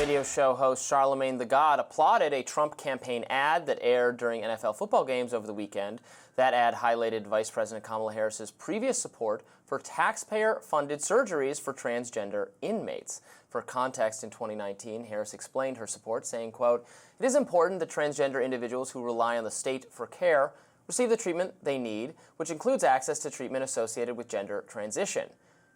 Radio show host Charlamagne Tha God applauded a Trump campaign ad that aired during NFL football games over the weekend. That ad highlighted Vice President Kamala Harris's previous support for taxpayer-funded surgeries for transgender inmates. For context, in 2019, Harris explained her support, saying, quote, "It is important that transgender individuals who rely on the state for care receive the treatment they need, which includes access to treatment associated with gender transition."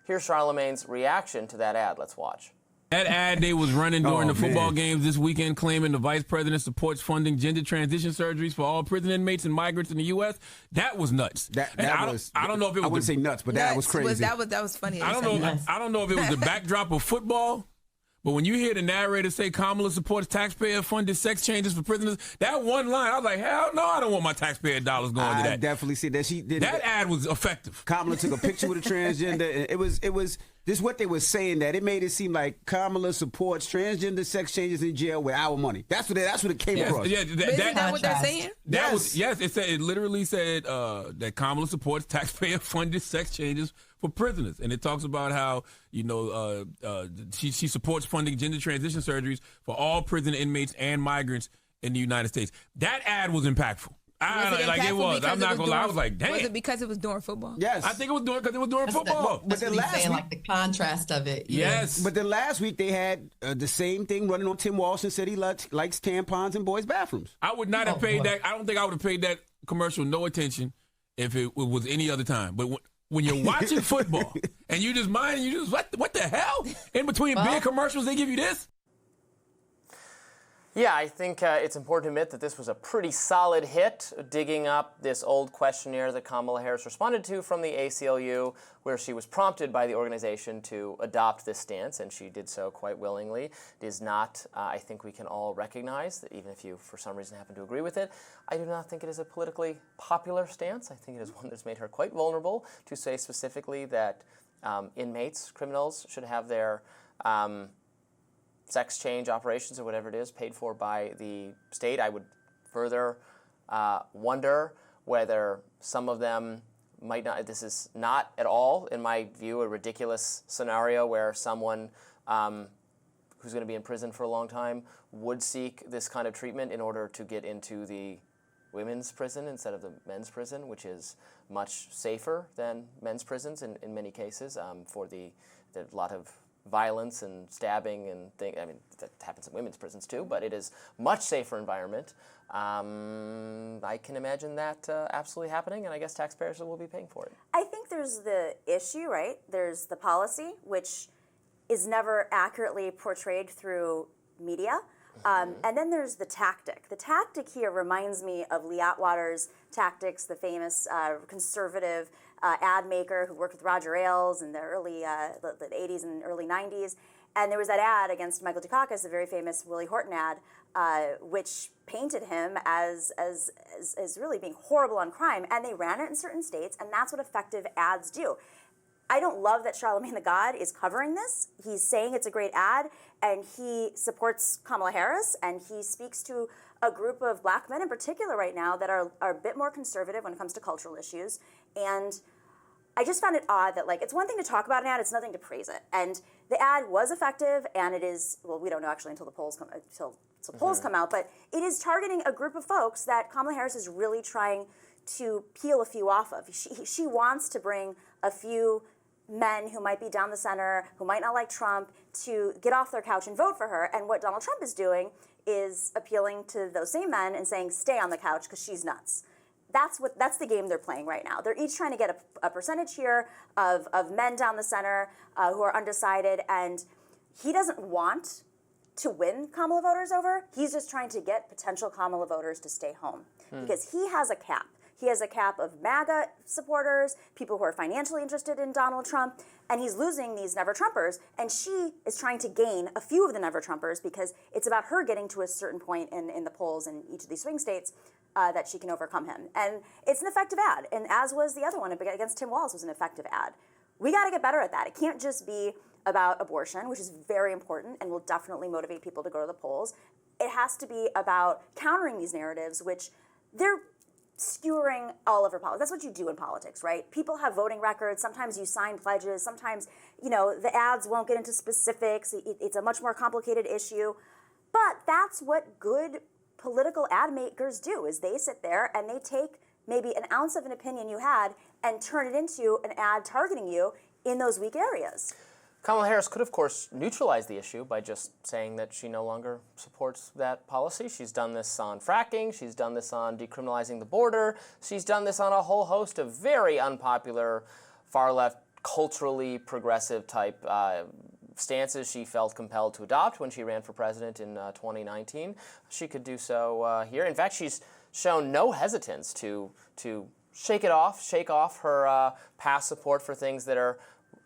Here's Charlamagne's reaction to that ad. Let's watch. That ad they was running during the football games this weekend, claiming the vice president supports funding gender transition surgeries for all prison inmates and migrants in the U.S. That was nuts. I don't know if it was. I wouldn't say nuts, but that was crazy. That was funny. I don't know if it was the backdrop of football, but when you hear the narrator say Kamala supports taxpayer-funded sex changes for prisoners, that one line, I was like, hell no, I don't want my taxpayer dollars going to that. I definitely see that. She did. That ad was effective. Kamala took a picture with a transgender. It was this what they were saying, that it made it seem like Kamala supports transgender sex changes in jail with our money. That's what it came across. Yeah, isn't that what they're saying? It literally said that Kamala supports taxpayer-funded sex changes for prisoners, and it talks about how she supports funding gender transition surgeries for all prison inmates and migrants in the United States. That ad was impactful. It was. I'm not gonna lie. I was like, damn. Was it because it was during football? Yes. I think it was because it was during football. But then last week, like the contrast of it. Yes. But then last week they had the same thing running on Tim Walsh and said he likes tampons in boys' bathrooms. I would not have paid that. I don't think I would have paid that commercial no attention if it was any other time. But when you're watching football and you just what the hell? In between big commercials, they give you this? Yeah, I think it's important to admit that this was a pretty solid hit, digging up this old questionnaire that Kamala Harris responded to from the ACLU, where she was prompted by the organization to adopt this stance, and she did so quite willingly. It is not, I think we can all recognize, that even if you, for some reason, happen to agree with it, I do not think it is a politically popular stance. I think it is one that's made her quite vulnerable to say specifically that inmates, criminals, should have their sex change operations or whatever it is paid for by the state. I would further wonder whether some of them might not. This is not at all, in my view, a ridiculous scenario where someone who's going to be in prison for a long time would seek this kind of treatment in order to get into the women's prison instead of the men's prison, which is much safer than men's prisons in many cases for the lot of violence and stabbing and things. I mean, that happens in women's prisons too, but it is much safer environment. I can imagine that absolutely happening, and I guess taxpayers will be paying for it. I think there's the issue, right? There's the policy, which is never accurately portrayed through media. And then there's the tactic. The tactic here reminds me of Lee Atwater's tactics, the famous conservative ad maker who worked with Roger Ailes in the early the 80s and early 90s. And there was that ad against Michael Dukakis, the very famous Willie Horton ad, which painted him as really being horrible on crime. And they ran it in certain states, and that's what effective ads do. I don't love that Charlamagne Tha God is covering this. He's saying it's a great ad, and he supports Kamala Harris, and he speaks to a group of black men in particular right now that are a bit more conservative when it comes to cultural issues. And I just found it odd that, like, it's one thing to talk about an ad, it's nothing to praise it. And the ad was effective, and it is, well, we don't know actually until the polls come out, but it is targeting a group of folks that Kamala Harris is really trying to peel a few off of. She wants to bring a few men who might be down the center, who might not like Trump, to get off their couch and vote for her. And what Donald Trump is doing is appealing to those same men and saying, stay on the couch because she's nuts. That's the game they're playing right now. They're each trying to get a percentage here of men down the center who are undecided, and he doesn't want to win Kamala voters over. He's just trying to get potential Kamala voters to stay home because he has a cap. He has a cap of MAGA supporters, people who are financially interested in Donald Trump, and he's losing these never-Trumpers, and she is trying to gain a few of the never-Trumpers because it's about her getting to a certain point in the polls in each of these swing states that she can overcome him. And it's an effective ad, and as was the other one against Tim Walz was an effective ad. We got to get better at that. It can't just be about abortion, which is very important and will definitely motivate people to go to the polls. It has to be about countering these narratives, which they're skewering all of her politics. That's what you do in politics, right? People have voting records. Sometimes you sign pledges. Sometimes, the ads won't get into specifics. It's a much more complicated issue. But that's what good political ad makers do, is they sit there and they take maybe an ounce of an opinion you had and turn it into an ad targeting you in those weak areas. Kamala Harris could, of course, neutralize the issue by just saying that she no longer supports that policy. She's done this on fracking. She's done this on decriminalizing the border. She's done this on a whole host of very unpopular, far-left, culturally progressive type stances she felt compelled to adopt when she ran for president in 2019. She could do so here. In fact, she's shown no hesitance to shake off her past support for things that are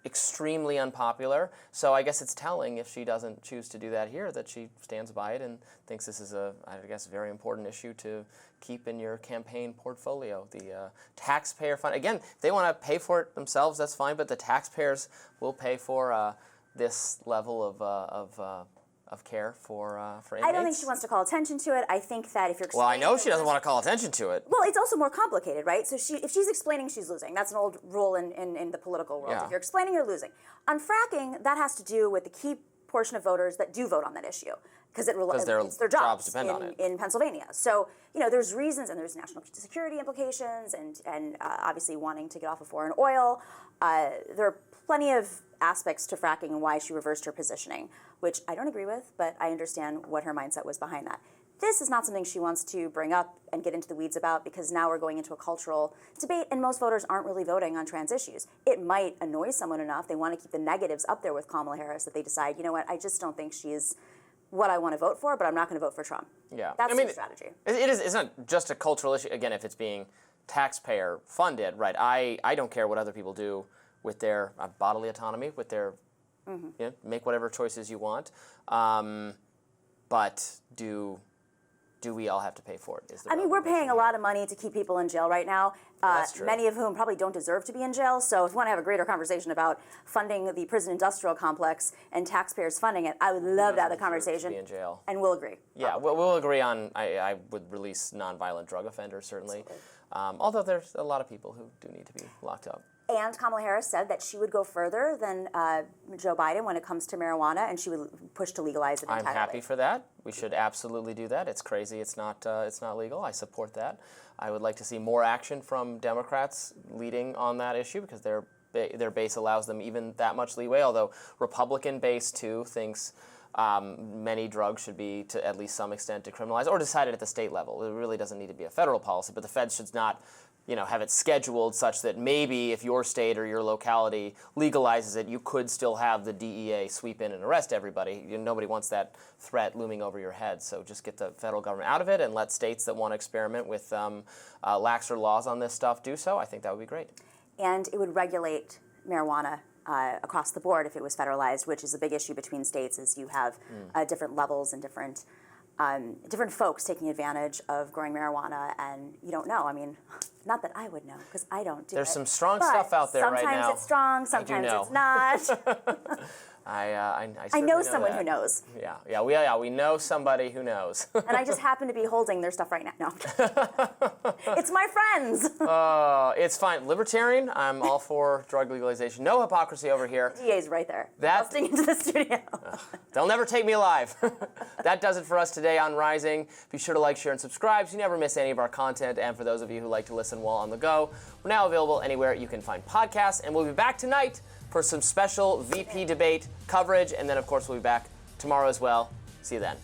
extremely unpopular. So I guess it's telling, if she doesn't choose to do that here, that she stands by it and thinks this is a very important issue to keep in your campaign portfolio. The taxpayer fund, again, if they want to pay for it themselves, that's fine, but the taxpayers will pay for this level of care for inmates. I don't think she wants to call attention to it. I think that if you're Well, I know she doesn't want to call attention to it. Well, it's also more complicated, right? So if she's explaining, she's losing. That's an old rule in the political world. Yeah. If you're explaining, you're losing. On fracking, that has to do with the key portion of voters that do vote on that issue, because it's their jobs depend on it. in Pennsylvania. So there's reasons, and there's national security implications, and obviously wanting to get off of foreign oil. There are plenty of aspects to fracking and why she reversed her positioning, which I don't agree with, but I understand what her mindset was behind that. This is not something she wants to bring up and get into the weeds about, because now we're going into a cultural debate, and most voters aren't really voting on trans issues. It might annoy someone enough, they want to keep the negatives up there with Kamala Harris, that they decide, you know what, I just don't think she's what I want to vote for, but I'm not going to vote for Trump. Yeah, That's the strategy. It's not just a cultural issue. Again, if it's being taxpayer funded, right? I don't care what other people do with their bodily autonomy, with their make whatever choices you want, but do we all have to pay for it? We're paying a lot of money to keep people in jail right now, That's true. many of whom probably don't deserve to be in jail. So if you want to have a greater conversation about funding the prison industrial complex and taxpayers funding it, I would love to have the conversation. Be in jail. And we'll agree. Yeah, we'll agree on, I would release nonviolent drug offenders, certainly. Although there's a lot of people who do need to be locked up. And Kamala Harris said that she would go further than Joe Biden when it comes to marijuana, and she would push to legalize it entirely. I'm happy for that. We should absolutely do that. It's crazy. It's not legal. I support that. I would like to see more action from Democrats leading on that issue, because their base allows them even that much leeway. Although Republican base too thinks many drugs should be, to at least some extent, decriminalized or decided at the state level. It really doesn't need to be a federal policy, but the feds should not have it scheduled such that maybe if your state or your locality legalizes it, you could still have the DEA sweep in and arrest everybody. Nobody wants that threat looming over your head. So just get the federal government out of it and let states that want to experiment with laxer laws on this stuff do so. I think that would be great. And it would regulate marijuana across the board if it was federalized, which is a big issue between states, is you have different levels and different folks taking advantage of growing marijuana, and you don't know. Not that I would know, because I don't do it. There's some strong stuff out there right now. Sometimes it's strong, sometimes it's not. I know someone who knows. Yeah, we know somebody who knows. And I just happen to be holding their stuff right now. No. It's my friends. It's fine. Libertarian, I'm all for drug legalization. No hypocrisy over here. DA's right there. Busting into the studio. They'll never take me alive. That does it for us today on Rising. Be sure to like, share, and subscribe so you never miss any of our content. And for those of you who like to listen while on the go, we're now available anywhere you can find podcasts. And we'll be back tonight for some special VP debate coverage. And then, of course, we'll be back tomorrow as well. See you then.